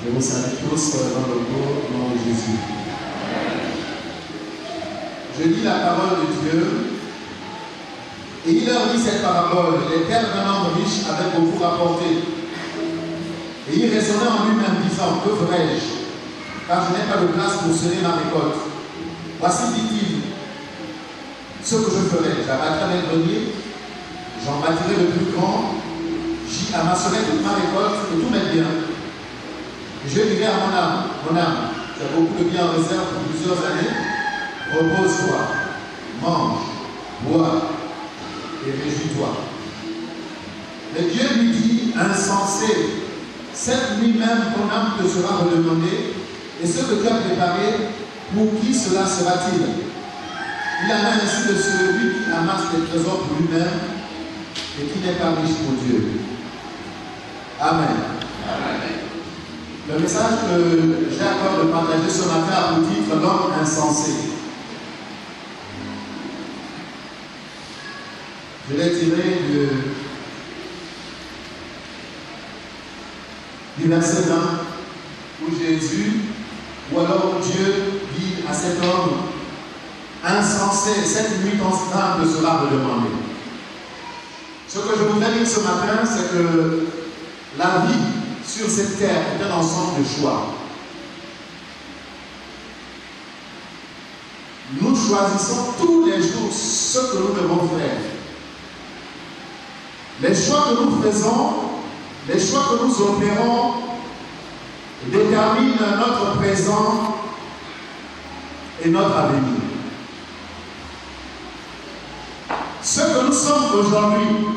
Je vous salue tous dans le beau nom de Jésus. Je lis la parole de Dieu et il leur dit cette parabole. Les terres d'un homme riche avaient beaucoup rapporté. Et il raisonnait en lui-même disant, que ferai-je? Car je n'ai pas de place pour semer ma récolte. Voici, dit-il, ce que je ferai. J'abattrai mes greniers, j'en bâtirai le plus grand, j'y amasserai toute ma récolte et tous mes biens. Je dirai à mon âme, tu as beaucoup de biens en réserve pour plusieurs années, repose-toi, mange, bois et réjouis-toi. Mais Dieu lui dit, insensé, cette nuit même ton âme te sera redemandée, et ce que tu as préparé, pour qui cela sera-t-il? Il en est ainsi de celui qui amasse des trésors pour lui-même et qui n'est pas riche pour Dieu. Amen. Amen. Le message que j'ai à cœur de partager ce matin a pour titre l'homme insensé. Je l'ai tiré du verset 20 où Jésus, ou alors Dieu dit à cet homme insensé, cette nuit ton âme te sera redemandée. Ce que je voudrais dire ce matin, c'est que la vie sur cette terre est un ensemble de choix. Nous choisissons tous les jours ce que nous devons faire. Les choix que nous faisons, les choix que nous opérons déterminent notre présent et notre avenir. Ce que nous sommes aujourd'hui,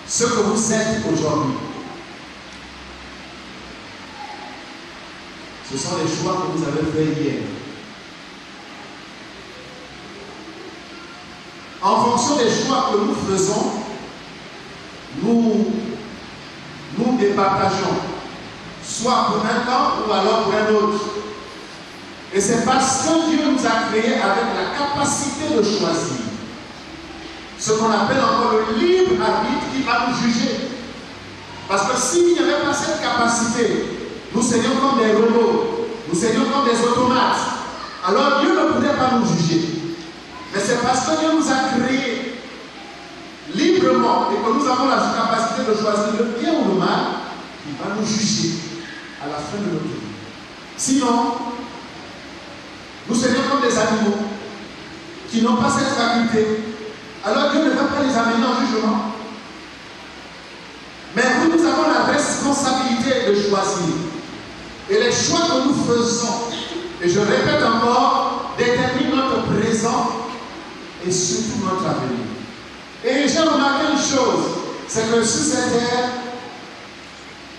ce que vous êtes aujourd'hui, ce sont les choix que vous avez faits hier. En fonction des choix que nous faisons, nous départageons, soit pour un temps ou alors pour un autre. Et c'est parce que Dieu nous a créés avec la capacité de choisir. Ce qu'on appelle encore le libre arbitre qui va nous juger. Parce que s'il n'y avait pas cette capacité, nous serions comme des robots, nous serions comme des automates. Alors Dieu ne pourrait pas nous juger. Mais c'est parce que Dieu nous a créés librement et que nous avons la capacité de choisir le bien ou le mal, qu'il va nous juger à la fin de notre vie. Sinon, nous serions comme des animaux qui n'ont pas cette faculté. Alors Dieu ne va pas les amener en jugement. Mais nous avons la responsabilité de choisir. Et les choix que nous faisons, et je répète encore, déterminent notre présent et surtout notre avenir. Et j'ai remarqué une chose, c'est que sur cette terre,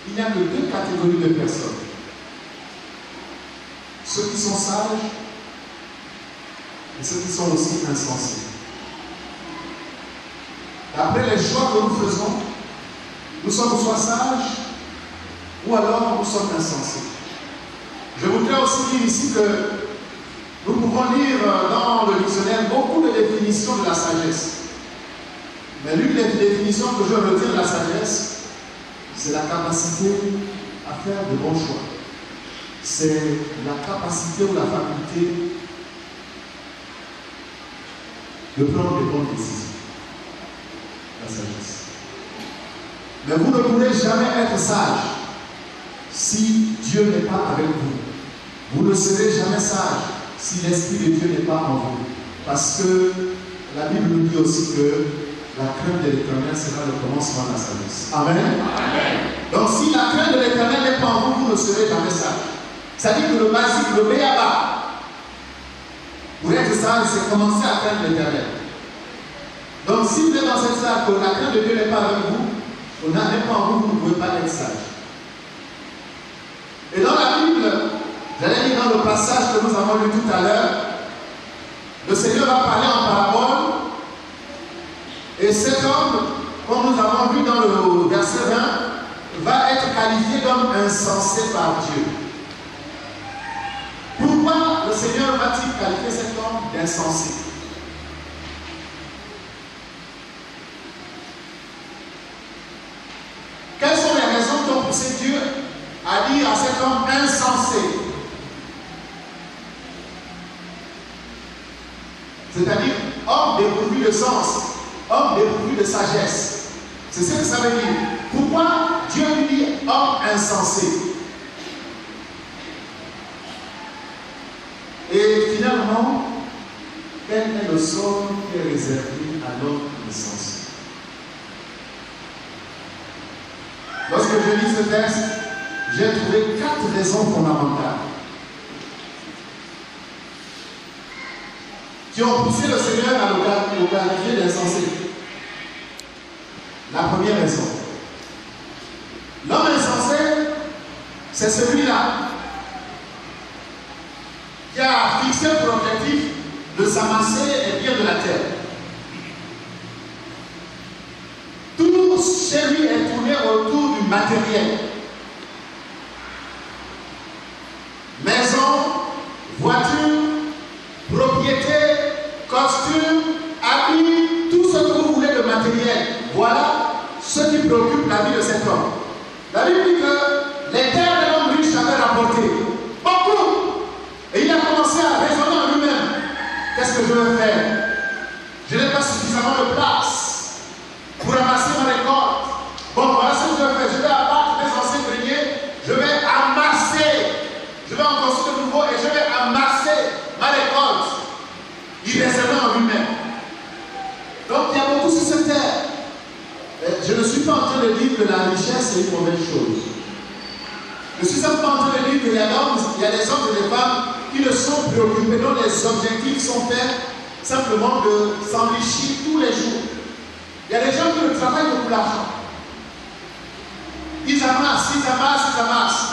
il n'y a que deux catégories de personnes. Ceux qui sont sages et ceux qui sont aussi insensés. D'après les choix que nous faisons, nous sommes soit sages ou alors nous sommes insensés. Je voudrais aussi dire ici que nous pouvons lire dans le dictionnaire beaucoup de définitions de la sagesse. Mais l'une des définitions que je retiens de la sagesse, c'est la capacité à faire de bons choix. C'est la capacité ou la faculté de prendre de bonnes décisions. La sagesse. Mais vous ne pourrez jamais être sage si Dieu n'est pas avec vous. Vous ne serez jamais sage si l'Esprit de Dieu n'est pas en vous. Parce que la Bible nous dit aussi que la crainte de l'Éternel sera le commencement de la sagesse. Amen. Amen. Donc si la crainte de l'Éternel n'est pas en vous, vous ne serez jamais sage. C'est-à-dire que le basique, le béaba, pour être sage, c'est commencer à craindre l'Éternel. Donc si vous êtes dans cette salle que la crainte de Dieu n'est pas avec vous, on n'a même pas en vous, vous ne pouvez pas être sage. Et dans la Bible, j'allais dire dans le passage que nous avons lu tout à l'heure, le Seigneur va parler en parabole, et cet homme, comme nous avons vu dans le verset 20, va être qualifié d'homme insensé par Dieu. Pourquoi le Seigneur va-t-il qualifier cet homme d'insensé? Quelles sont les raisons qui ont poussé Dieu à dire à cet homme insensé, c'est-à-dire homme dépourvu de sens, homme dépourvu de sagesse. C'est ce que ça veut dire. Pourquoi Dieu lui dit homme insensé? Et finalement, quel est le sort qui est réservé à l'homme insensé? Lorsque je lis ce texte, j'ai trouvé 4 raisons fondamentales qui ont poussé le Seigneur à le qualifier d'insensé. La première raison. L'homme insensé, c'est celui-là qui a fixé pour objectif de s'amasser les biens de la terre. Tout chez lui est tourné autour du matériel. Maison, voiture, propriété, costume, habits, tout ce que vous voulez de matériel. Voilà ce qui préoccupe la vie de cet homme. La Bible dit que les terres de l'homme riche avaient rapporté beaucoup. Et il a commencé à raisonner en lui-même. Qu'est-ce que je vais faire? Je n'ai pas suffisamment de place pour ramasser ma récolte. Bon, voilà ce que je vais faire. Je vais abattre les anciens greniers. Je vais amasser. Je vais en construire de nouveau et je vais amasser ma récolte. Il raisonnait en lui-même. Donc il y a beaucoup sur cette terre. Je ne suis pas en train de dire que la richesse est une mauvaise chose. Je suis simplement en train de dire qu'il y a des hommes et des femmes qui ne sont préoccupés, dont les objectifs sont faits simplement de s'enrichir tous les jours. Il y a des gens qui ne travaillent que pour l'argent. Ils amassent, ils amassent, ils amassent.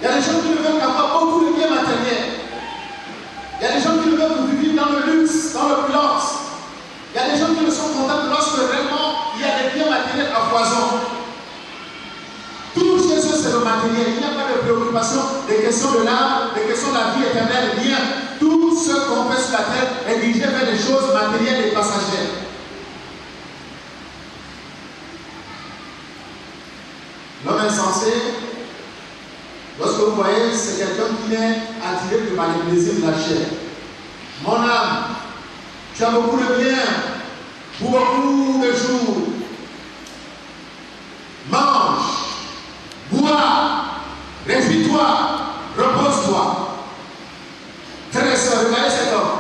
Il y a des gens qui ne veulent qu'avoir beaucoup de biens matériels. Il y a des gens qui ne veulent que vivre dans le luxe, dans l'opulence. Il y a des gens qui ne sont contents que lorsque réellement il y a des biens matériels à foison. Tout chez eux, c'est le matériel. Il n'y a pas de préoccupation des questions de l'âme, des questions de la vie éternelle, rien. Tout ce qu'on fait sur la terre est dirigé vers des choses matérielles et passagères. L'homme insensé, lorsque vous voyez, c'est quelqu'un qui n'est attiré que par les plaisirs de la chair. Mon âme, tu as beaucoup de biens pour beaucoup de jours. Mange, bois, réjouis-toi, repose-toi. Frères et sœurs, regardez cet homme.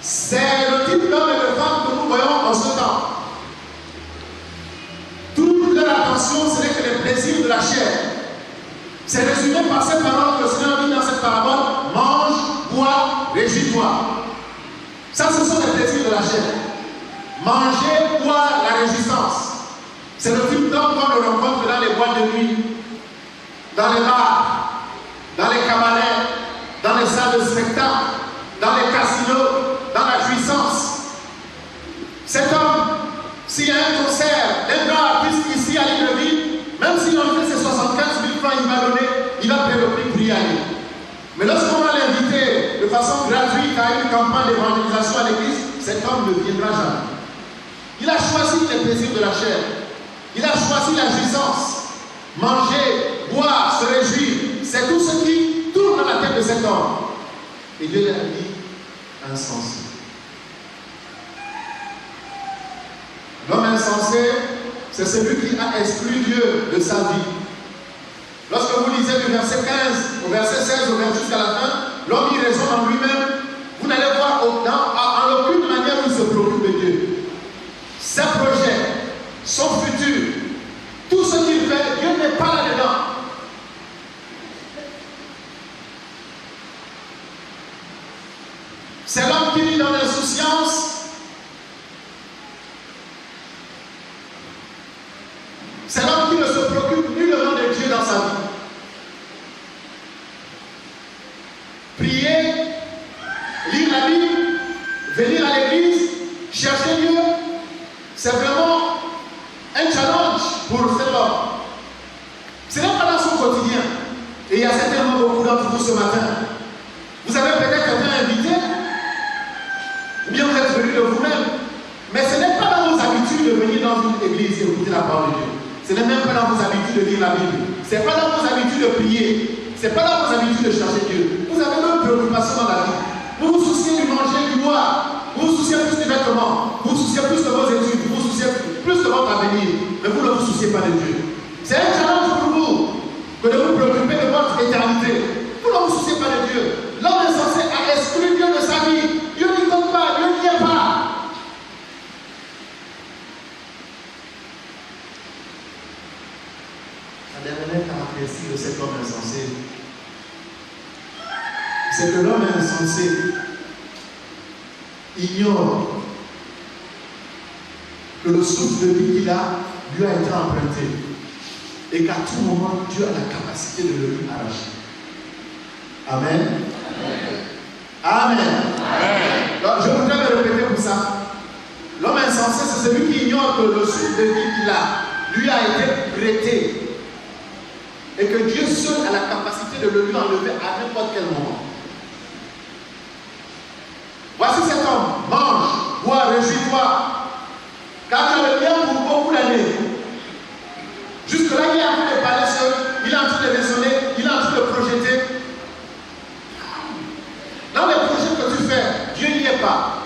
C'est le type d'homme et de femme que nous voyons en ce temps. Toute leur attention, ce n'est que les plaisirs de la chair. C'est résumé par cette parole que le Seigneur dit dans cette parabole: mange, bois, réjouis-toi. Ça, ce sont les plaisirs de la chair. Manger, boire, la réjouissance. C'est le type d'homme qu'on le rencontre dans les boîtes de nuit, dans les bars, dans les cabarets, dans les salles de spectacle, dans les casinos, dans la jouissance. Cet homme, s'il y a un concert d'un grand artiste ici à Libreville, même s'il en fait ses 75 000 francs, il va donner, il va payer le prix pour y aller. Mais lorsqu'on va l'inviter de façon gratuite à une campagne d'évangélisation à l'église, cet homme ne viendra jamais. Il a choisi les plaisirs de la chair. Il a choisi la jouissance. Manger, boire, se réjouir, c'est tout ce qui tourne dans la tête de cet homme. Et Dieu l'a dit insensé. L'homme insensé, c'est celui qui a exclu Dieu de sa vie. Lorsque vous lisez du verset 15 au verset 16 jusqu'à la fin, l'homme il raisonne en lui-même. Vous n'allez voir en aucune manière où il se préoccupe de Dieu. Ses projets, son futur, tout ce qu'il fait, Dieu n'est pas là-dedans. C'est l'homme qui vit dans l'insouciance. C'est l'homme qui ne se préoccupe nullement de Dieu dans sa vie. Prier, lire la Bible, venir à l'église, chercher Dieu, c'est vraiment un challenge pour cet homme. Ce n'est pas dans son quotidien. Et il y a certainement beaucoup d'entre vous ce matin. Vous avez peut-être été invité, ou bien vous êtes venu de vous-même, mais ce n'est pas dans vos habitudes de venir dans une église et écouter la parole de Dieu. Ce n'est même pas dans vos habitudes de lire la Bible. Ce n'est pas dans vos habitudes de prier. Ce n'est pas dans vos habitudes de chercher Dieu. Vous avez d'autres préoccupations dans la vie. Vous vous souciez du manger, du boire. Vous vous souciez plus des vêtements. Vous vous souciez plus de vos études. Vous vous souciez plus de votre avenir. Mais vous ne vous souciez pas de Dieu. C'est un challenge pour vous que de vous préoccuper de votre éternité. Vous ne vous souciez pas de Dieu. L'homme est censé exclure Dieu de sa vie. Dieu n'y compte pas. Dieu n'y est pas. La dernière caractéristique de cet homme insensé, c'est que l'homme insensé ignore que le souffle de vie qu'il a lui a été emprunté et qu'à tout moment Dieu a la capacité de le lui arracher. Amen. Amen. Amen. Donc, je voudrais le répéter pour ça. L'homme insensé, c'est celui qui ignore que le souffle de vie qu'il a lui a été prêté et que Dieu seul a la capacité de le lui enlever à n'importe quel moment. Voici cet homme, mange, bois, réjouis-toi, car tu as le bien pour beaucoup d'années. Jusque-là, il est en train de parler seul, il est en train de raisonner, il est en train de projeter. Dans les projets que tu fais, Dieu n'y est pas.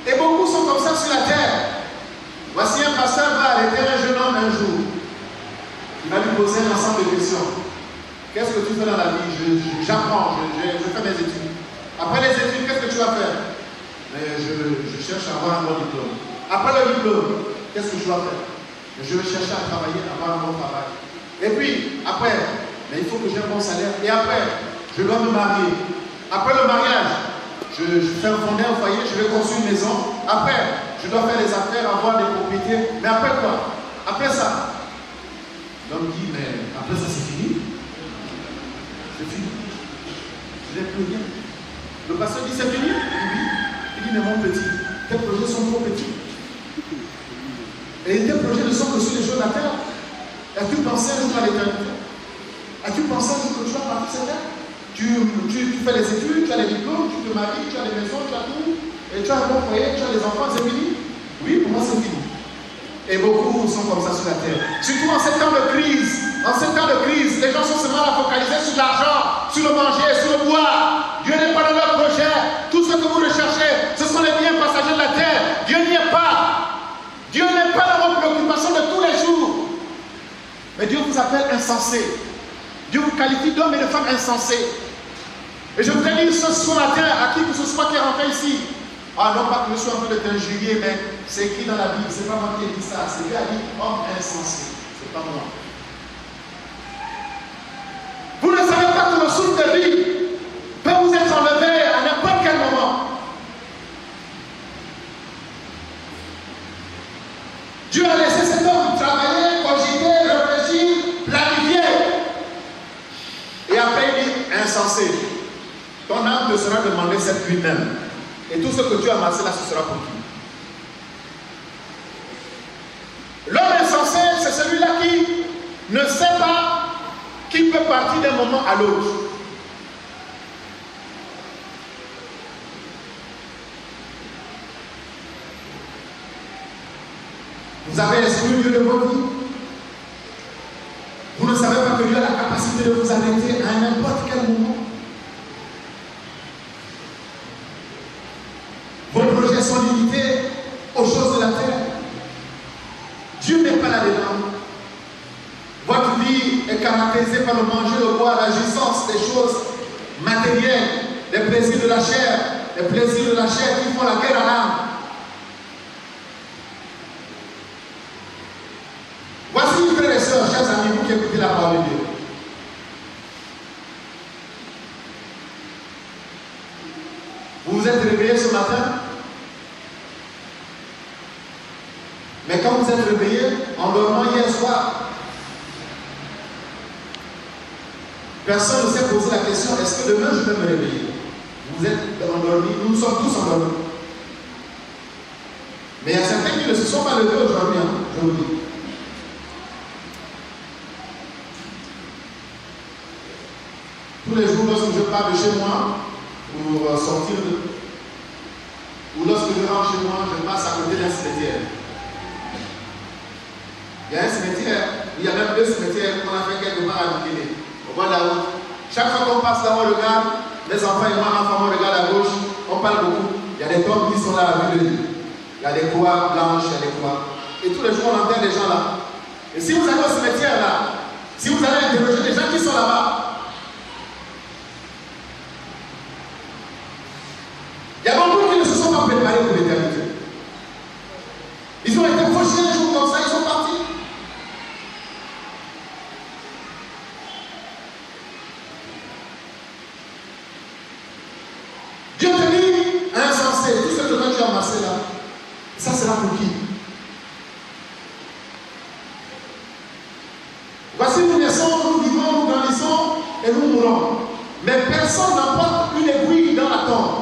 Et beaucoup sont comme ça sur la terre. Voici un pasteur va arrêter un jeune homme un jour. Il va lui poser un ensemble de questions. Qu'est-ce que tu fais dans la vie? J'apprends, je fais mes études. Après les études, qu'est-ce que tu vas faire? Je cherche à avoir un bon diplôme. Après le diplôme, qu'est-ce que je dois faire? Je vais chercher à travailler, à avoir un bon travail. Et puis, après, mais il faut que j'ai un bon salaire. Et après, je dois me marier. Après le mariage, je fais fonder un foyer, je vais construire une maison. Après, je dois faire des affaires, avoir des propriétés. Mais après quoi? Après ça, l'homme dit, mais après ça, c'est fini. C'est fini. Je n'ai plus rien. Le pasteur dit, c'est fini? Oui. Il dit, mais mon petit, tes projets sont trop petits. Et tes projets ne sont que sur les choses de la terre. As-tu pensé un jour à l'éternité? As-tu pensé un jour que tu vas partir cette terre? Tu fais les études, tu as les diplômes, tu te maries, tu as les maisons, tu as tout. Et tu as un bon foyer, tu as les enfants, c'est fini? Oui, pour moi c'est fini. Et beaucoup sont comme ça sur la terre. Surtout en ces temps de crise. En ces temps de crise, les gens sont seulement focalisés sur l'argent, sur le manger, sur le boire. Dieu n'est pas dans leur projet. Tout ce que vous recherchez, ce sont les biens passagers de la terre. Dieu n'y est pas. Dieu n'est pas dans vos préoccupations de tous les jours. Mais Dieu vous appelle insensé. Dieu vous qualifie d'hommes et de femmes insensés. Et je voudrais dire ce matin à qui que ce soit qui est rentré ici. Ah non, pas que je sois en train de t'injurier, mais c'est écrit dans la Bible. C'est pas moi qui ai dit ça. C'est Dieu a dit homme insensé. C'est pas moi. Vous ne savez pas que le souffle de vie peut vous être enlevé à n'importe quel moment. Dieu a laissé cet homme travailler, cogiter, réfléchir, planifier. Et après il dit insensé. Ton âme te sera demandée cette nuit même. Et tout ce que tu as amassé là, ce sera pour qui? L'homme insensé, c'est celui-là qui ne sait pas qu'il peut partir d'un moment à l'autre. Vous avez exclu Dieu de votre vie. Vous ne savez pas que Dieu a la capacité de vous arrêter à n'importe quel moment. Vos projets sont limités aux choses de la terre. Dieu n'est pas là-dedans. Votre vie est caractérisée par le manger, le boire, la jouissance des choses matérielles, les plaisirs de la chair, les plaisirs de la chair qui font la guerre à l'âme. Voici, frères et sœurs, chers amis, vous qui écoutez la parole de Dieu. Vous vous êtes réveillés ce matin, mais quand vous êtes réveillés, en dormant hier soir, personne ne s'est posé la question, est-ce que demain je vais me réveiller? Vous êtes endormis, nous sommes tous endormis. Mais il y a certains qui ne se sont pas levés aujourd'hui, je vous dis. Tous les jours, lorsque je pars de chez moi, pour sortir ou lorsque je rentre chez moi, je passe à côté d'un cimetière. Il y a un cimetière, il y a même 2 cimetières qu'on a fait quelque part à Bikini. Au bord de la route. Chaque fois qu'on passe là, on regarde, les enfants et moi, l'enfant, on regarde à gauche, on parle beaucoup. Il y a des tombes qui sont là à vue de l'île. Il y a des croix blanches, il y a des croix. Et tous les jours, on enterre des gens là. Et si vous allez au cimetière là, si vous allez interroger les gens qui sont là-bas, il y a beaucoup qui ne se sont pas préparés pour l'éternité. Ils ont été fauchés un jour comme ça, ils sont partis. Dieu te dit, insensé, tout ce que toi tu as amassé là, ça sera pour qui? Voici, nous naissons, nous vivons, nous grandissons et nous mourons. Mais personne n'emporte une aiguille dans la tombe.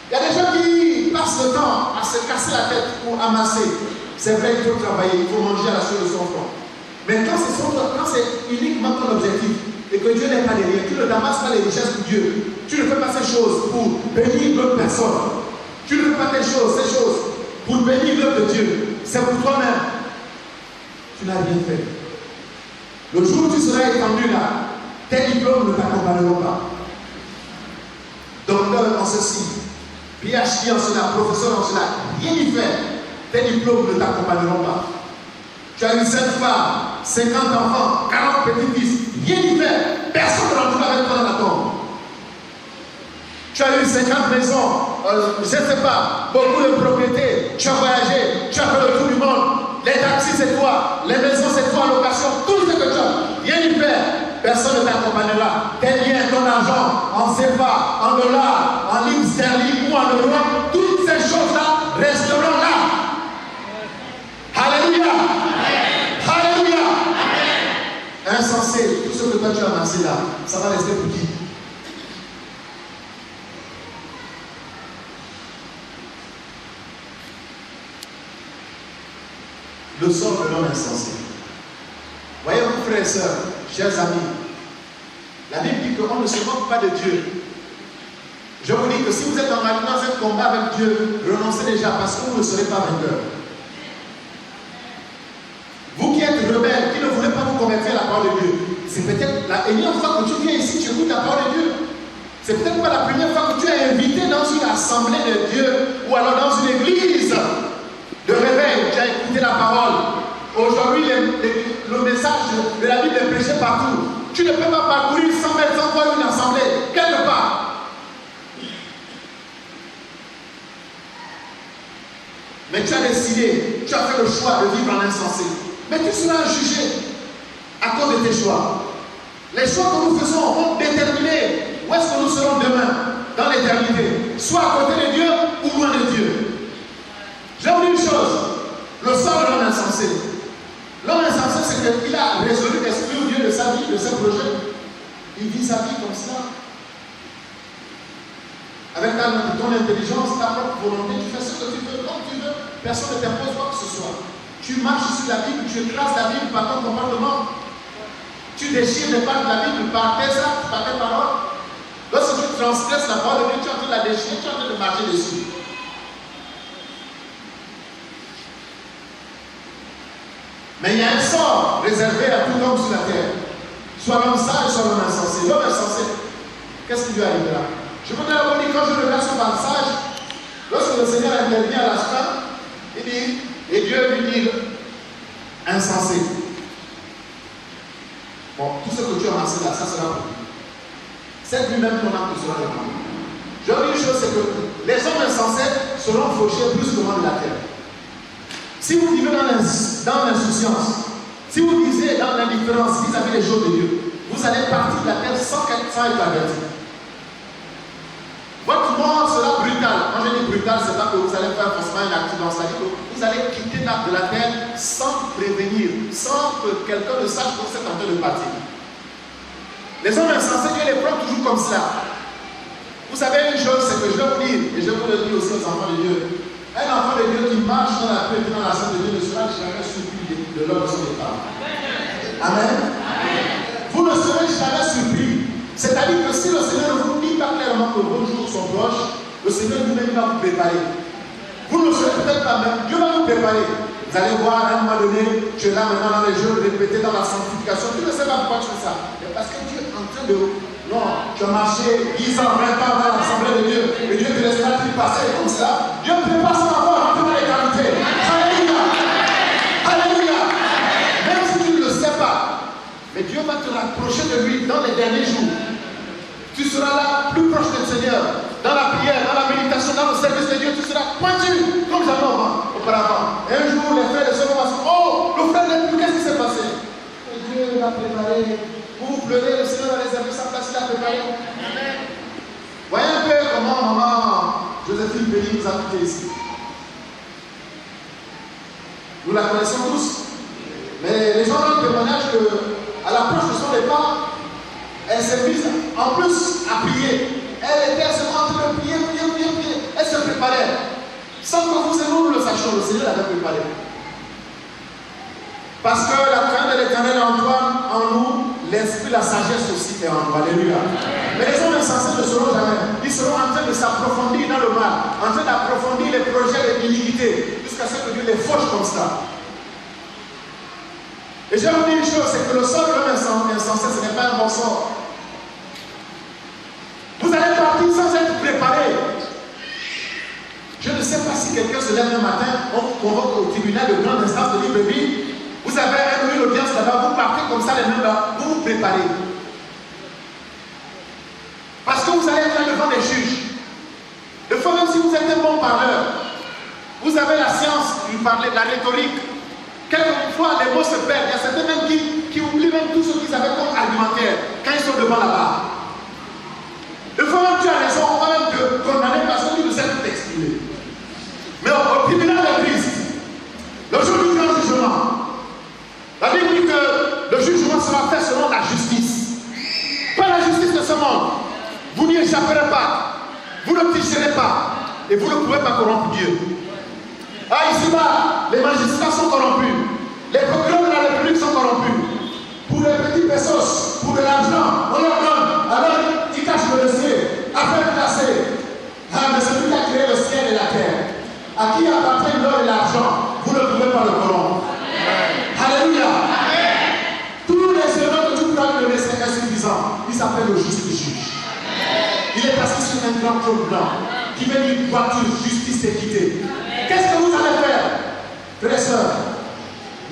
Il y a des gens qui passent le temps à se casser la tête pour amasser. C'est vrai, il faut travailler, il faut manger à la sueur de son front. Mais quand c'est uniquement ton objectif et que Dieu n'est pas derrière, tu ne t'amasses pas les richesses pour Dieu. Tu ne fais pas ces choses pour bénir d'autres personnes. Tu ne fais pas ces choses pour bénir l'œuvre de Dieu. C'est pour toi-même. Tu n'as rien fait. Le jour où tu seras étendu là, tes diplômes ne t'accompagneront pas. Docteur en ceci, PhD en cela, professeur en cela, rien n'y fait. Tes diplômes ne t'accompagneront pas. Tu as eu 7 femmes, 50 enfants, 40 petits-fils, rien n'y fait. Personne ne rentre avec toi dans la tombe. Tu as eu 50 maisons, je ne sais pas, beaucoup de propriétés, tu as voyagé, tu as fait le tour du monde. Les taxis c'est toi, les maisons c'est toi, location, tout ce que tu as. Rien n'y fait. Personne ne t'accompagnera. Tes biens, ton argent, en CFA, en dollars, en livres sterling ou en euros, toutes ces choses-là resteront là. Alléluia. Alléluia. Insensé, tout ce que toi tu as amassé là, ça va rester pour qui? Le sort de l'homme insensé. Voyez-vous, frères et sœurs, chers amis, la Bible dit qu'on ne se moque pas de Dieu. Je vous dis que si vous êtes dans un combat avec Dieu, renoncez déjà parce que vous ne serez pas vainqueur. Vous qui êtes rebelles, qui ne voulez pas vous convertir à la parole de Dieu, c'est peut-être la énième fois que tu viens ici, tu écoutes la parole de Dieu. C'est peut-être pas la première fois que tu es invité dans une assemblée de Dieu ou alors dans une église de réveil, tu as écouté la parole. Aujourd'hui, le message de la Bible est prêché partout. Tu ne peux pas parcourir 100 mètres sans voir une assemblée, quelque part. Mais tu as décidé, tu as fait le choix de vivre en insensé. Mais tu seras jugé à cause de tes choix. Les choix que nous faisons vont déterminer où est-ce que nous serons demain, dans l'éternité. Soit à côté de Dieu ou loin de Dieu. Je vous dis une chose, le sort de l'homme insensé. L'homme insensé, c'est qu'il a résolu d'exclure Dieu de sa vie, de ses projets. Il vit sa vie comme ça. Avec ton intelligence, ta propre volonté, tu fais ce que tu veux, comme tu veux. Personne ne t'impose quoi que ce soit. Tu marches sur la Bible, tu écrases la Bible par ton comportement. Tu déchires les pages de la Bible par tes actes, par tes paroles. Lorsque tu transgresses la parole de Dieu, tu es en train de la déchirer, tu es en train de marcher dessus. Mais il y a un sort réservé à tout homme sur la terre. Soit l'homme sage, soit l'homme insensé. L'homme insensé, qu'est-ce qui lui arrivera? Je voudrais avoir dit, quand je regarde ce passage, lorsque le Seigneur intervient à la fin, il dit, et Dieu lui dit, insensé. Bon, tout ce que tu as amassé là, ça sera pour lui. C'est lui-même ton âme qui sera demandé. Je veux dire une chose, c'est que les hommes insensés seront fauchés plus souvent de la terre. Si vous vivez dans l'insouciance, si vous vivez dans l'indifférence vis-à-vis des choses de Dieu, vous allez partir de la terre sans être averti. Votre mort sera brutale. Quand je dis brutale, ce n'est pas que vous allez faire forcément un accident. C'est-à-dire que vous allez quitter de la terre sans prévenir, sans que quelqu'un ne sache que vous êtes en train de partir. Les hommes insensés, Dieu les prend toujours comme cela. Vous savez une chose, c'est que je vais vous dire, et je vous le dis aussi aux enfants de Dieu, un enfant de Dieu qui marche dans la paix et dans la sainte de Dieu ne sera jamais surpris de l'homme de son départ. Amen. Vous ne serez jamais surpris. C'est-à-dire que si le Seigneur ne vous dit pas clairement que vos jours sont proches, le Seigneur lui-même va vous préparer. Vous ne le serez peut-être pas même. Dieu va vous préparer. Vous allez voir à un moment donné, tu es là maintenant dans les jeux, répéter dans la sanctification. Tu ne sais pas pourquoi tu fais ça. Mais parce que Dieu est en train de... Non, tu as marché 10 ans, 20 ans dans l'Assemblée de Dieu. Et Dieu te laisse pas passer comme ça. Dieu prépare son rapport en toute l'éternité. Alléluia. Alléluia. Même si tu ne le sais pas. Mais Dieu va te rapprocher de lui dans les derniers jours. Tu seras là plus proche du Seigneur. Dans la prière, dans la méditation, dans le service de Dieu, tu seras pointu comme jamais auparavant. Et un jour, les frères et sœurs vont se dire, oh, le frère n'est plus, qu'est-ce qui s'est passé? Et Dieu l'a préparé. Vous pleurez, le Seigneur a réservé sa place, il a préparé. Amen. Voyez un peu comment maman Joséphine Béni nous a quittés ici. Nous la connaissons tous. Mais les gens ont le témoignage qu'à l'approche de son départ, elle s'est mise en plus à prier. Elle était seulement en train de prier. Elle se préparait. Sans que vous et nous le sachions, le Seigneur l'avait préparé. Parce que la crainte de l'Éternel est en nous, l'esprit, la sagesse aussi est en nous. Alléluia. Mais les hommes insensés ne seront jamais. Ils seront en train de s'approfondir dans le mal, en train d'approfondir les projets de l'iniquité, jusqu'à ce que Dieu les fauche comme ça. Et je vais vous dire une chose, c'est que le sort de l'homme insensé, ce n'est pas un bon sort. Vous allez partir sans être préparé. Je ne sais pas si quelqu'un se lève un matin, on vous convoque au tribunal de grande instance de Libreville. Vous avez une audience là-bas, vous partez comme ça les mains là, vous vous préparez. Parce que vous allez être là devant des juges. Des fois, même si vous êtes un bon parleur, vous avez la science, vous parlez de la rhétorique. Quelquefois, les mots se perdent. Il y a certains même qui oublient même tout ce qu'ils avaient comme argumentaire quand ils sont devant la barre. Des fois, même tu as raison, on va même te condamner parce que tu ne sais plus t'exprimer. Mais au tribunal de Christ, le jour du grand jugement, la Bible dit que le jugement sera fait selon la justice. Pas la justice de ce monde. Vous n'y échapperez pas. Vous ne tricherez pas. Et vous ne pouvez pas corrompre Dieu. Ah, ici-bas, les magistrats sont corrompus. Les procureurs de la République sont corrompus. Pour les petits pesos, pour de l'argent, on leur donne. Alors, ils cachent le dossier. Affaire classée. Ah, mais c'est lui qui a créé le ciel et la terre. À qui appartient l'or et l'argent, vous ne pouvez pas le corrompre. Alléluia. Tous les erreurs que tu crois que le Messie est suffisant, il s'appelle le juste juge. Il est assis sur un grand trône blanc qui vient d'une voiture, justice et équité. Qu'est-ce que vous allez faire? Frères et sœurs,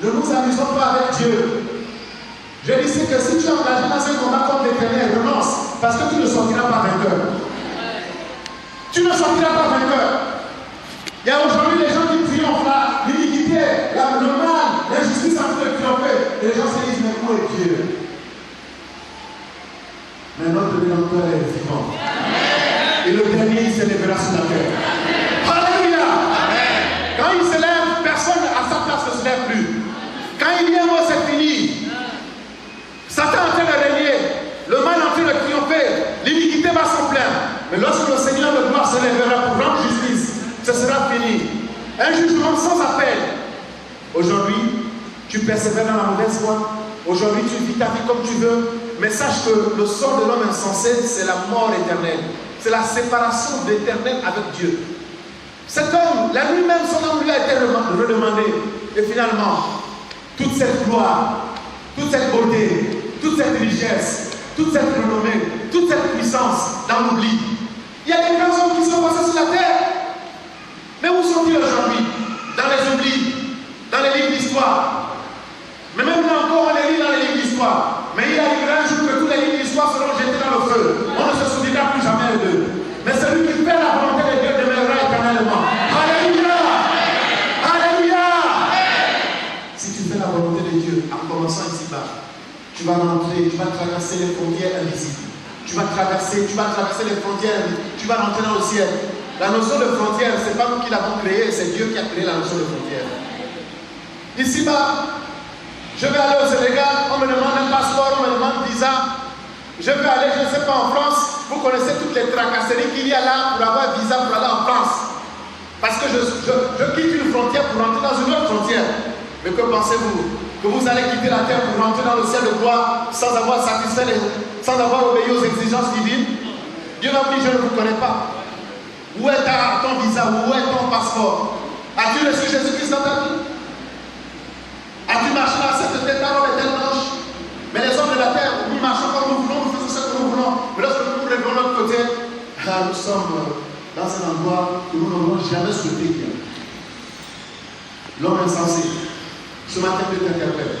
ne nous amusons pas avec Dieu. Je dis que si tu es engagé dans un combat contre l'Éternel, renonce, parce que tu ne sortiras pas vainqueur. Tu ne sortiras pas vainqueur. Il y a aujourd'hui des gens qui triomphent là, l'iniquité, le mal, l'injustice en train de triompher. Et les gens se disent, mais où est Dieu? Mais notre Rédempteur est vivant. Et le dernier, il s'élèvera sur la terre. Alléluia. Quand il s'élève, personne à sa place ne se lève plus. Quand il vient, moi, c'est fini. Satan est en train de régner. Le mal est en train de triompher. L'iniquité va s'en plaindre. Mais lorsque le Seigneur de gloire se lèvera pour rendre justice, ce sera fini. Un jugement sans appel. Aujourd'hui, tu persévères dans la mauvaise voie. Aujourd'hui, tu vis ta vie comme tu veux. Mais sache que le sort de l'homme insensé, c'est la mort éternelle. C'est la séparation de l'éternel avec Dieu. Cet homme, la nuit même, son âme lui a été redemandé. Et finalement, toute cette gloire, toute cette beauté, toute cette richesse, toute cette renommée, toute cette puissance dans l'oubli. Il y a des grands hommes qui sont passés sur la terre. Mais où sont-ils aujourd'hui? Dans les oublis, dans les livres d'histoire. Mais même là encore, on les lit dans les livres d'histoire. Mais il arrivera un jour que tous les livres d'histoire seront jetés dans le feu. On ne se souviendra plus jamais d'eux. Mais celui qui fait la volonté de Dieu demeurera éternellement. Alléluia! Alléluia! Si tu fais la volonté de Dieu, en commençant ici-bas, tu vas rentrer, tu vas traverser les frontières invisibles. Tu vas traverser les frontières, tu vas rentrer dans le ciel. La notion de frontière, ce n'est pas nous qui l'avons créée, c'est Dieu qui a créé la notion de frontière. Ici-bas, je vais aller au Sénégal, on me demande un passeport, on me demande visa. Je vais aller, je ne sais pas, en France. Vous connaissez toutes les tracasseries qu'il y a là pour avoir visa pour aller en France. Parce que je quitte une frontière pour rentrer dans une autre frontière. Mais que pensez-vous? Que vous allez quitter la terre pour rentrer dans le ciel de gloire sans avoir satisfait, sans avoir obéi aux exigences divines? Dieu m'a dit, je ne vous connais pas. Où est ton visa? Où est ton passeport. As-tu reçu Jésus-Christ dans ta vie? As-tu marché dans cette tête alors les têtes blanches? Mais les hommes de la terre, nous marchons comme nous voulons, nous faisons ce que nous voulons. Mais lorsque nous nous levons de l'autre côté, nous sommes dans un endroit où nous n'aurons jamais souhaité bien. L'homme insensé. Ce matin, Dieu t'interpelle.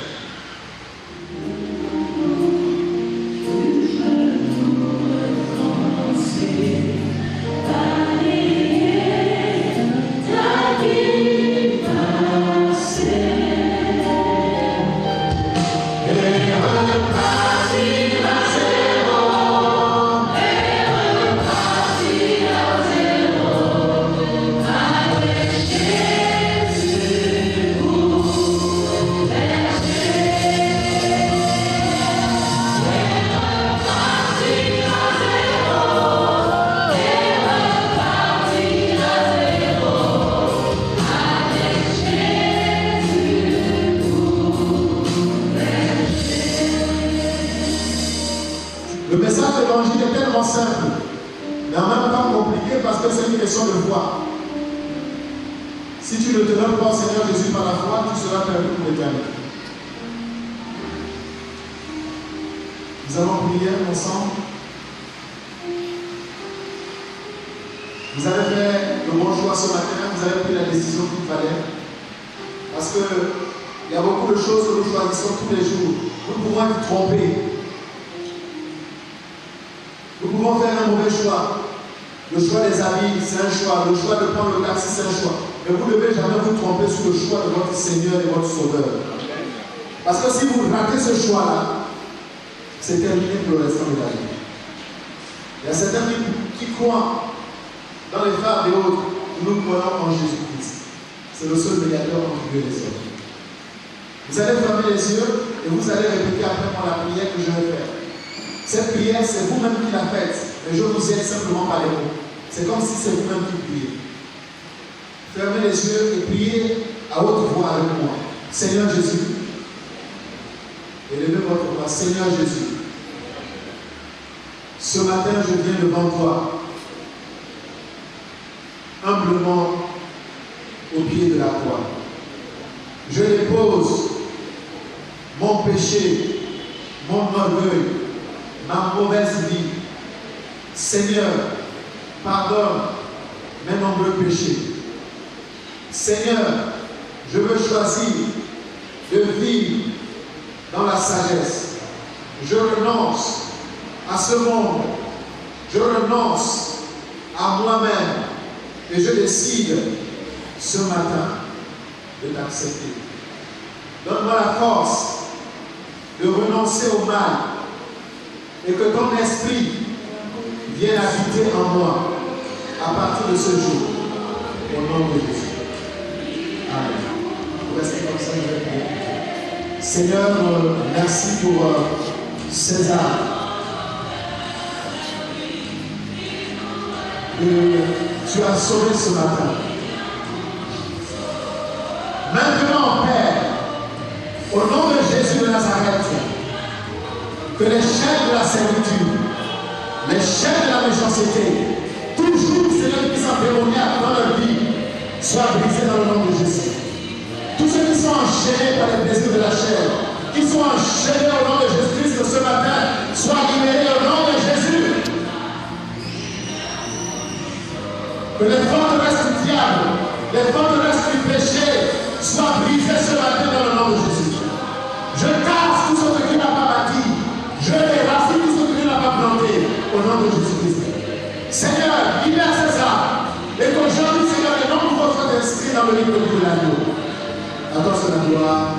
Le message de l'évangile est tellement simple, mais en même temps compliqué parce que c'est une question de foi. Si tu ne te donnes pas au Seigneur Jésus par la foi, tu seras perdu pour l'éternité. Nous allons prier ensemble. Vous avez fait le bon choix ce matin, vous avez pris la décision qu'il fallait. Parce qu'il y a beaucoup de choses que nous choisissons tous les jours. Nous pouvons être trompés. Nous pouvons faire un mauvais choix. Le choix des amis, c'est un choix. Le choix de prendre le taxi, c'est un choix. Mais vous ne devez jamais vous tromper sur le choix de votre Seigneur et votre Sauveur. Parce que si vous ratez ce choix-là, c'est terminé pour le restant de la vie. Il y a certains qui croient dans les femmes et autres. Nous croyons en Jésus-Christ. C'est le seul médiateur entre Dieu et les hommes. Vous allez fermer les yeux et vous allez répéter après moi la prière que je vais faire. Cette prière, c'est vous-même qui la faites, mais je vous aide simplement par les mots. C'est comme si c'est vous-même qui priez. Fermez les yeux et priez à haute voix avec moi. Seigneur Jésus, élevez votre voix. Seigneur Jésus, ce matin, je viens devant toi, humblement au pied de la croix. Je dépose mon péché, mon orgueil, ma mauvaise vie. Seigneur, pardonne mes nombreux péchés. Seigneur, je veux choisir de vivre dans la sagesse. Je renonce à ce monde. Je renonce à moi-même. Et je décide ce matin de t'accepter. Donne-moi la force de renoncer au mal. Et que ton esprit vienne habiter en moi à partir de ce jour. Au nom de Jésus. Amen. Restez comme ça, je vais prier. Seigneur, merci pour César. Tu as sauvé ce matin. Maintenant, Père, au nom de Jésus de Nazareth, que les chaînes de la servitude, les chaînes de la méchanceté, toujours Seigneur qui sont démoniaques dans leur vie, soient brisées dans le nom de Jésus. Tous ceux qui sont enchaînés par les plaisirs de la chair, qui sont enchaînés au nom de Jésus-Christ ce matin, soient libérés au nom de Jésus. Que les forteresses du diable, les forteresses du péché soient brisées ce matin dans le nom de Jésus. Je casse tout ce qui n'a pas bâti. Je déracine tout ce que Dieu n'a pas planté au nom de Jésus-Christ. Seigneur, libère César. Et qu'aujourd'hui, Seigneur, les noms de votre soit inscrits dans le livre de l'agneau. À toi, c'est la gloire.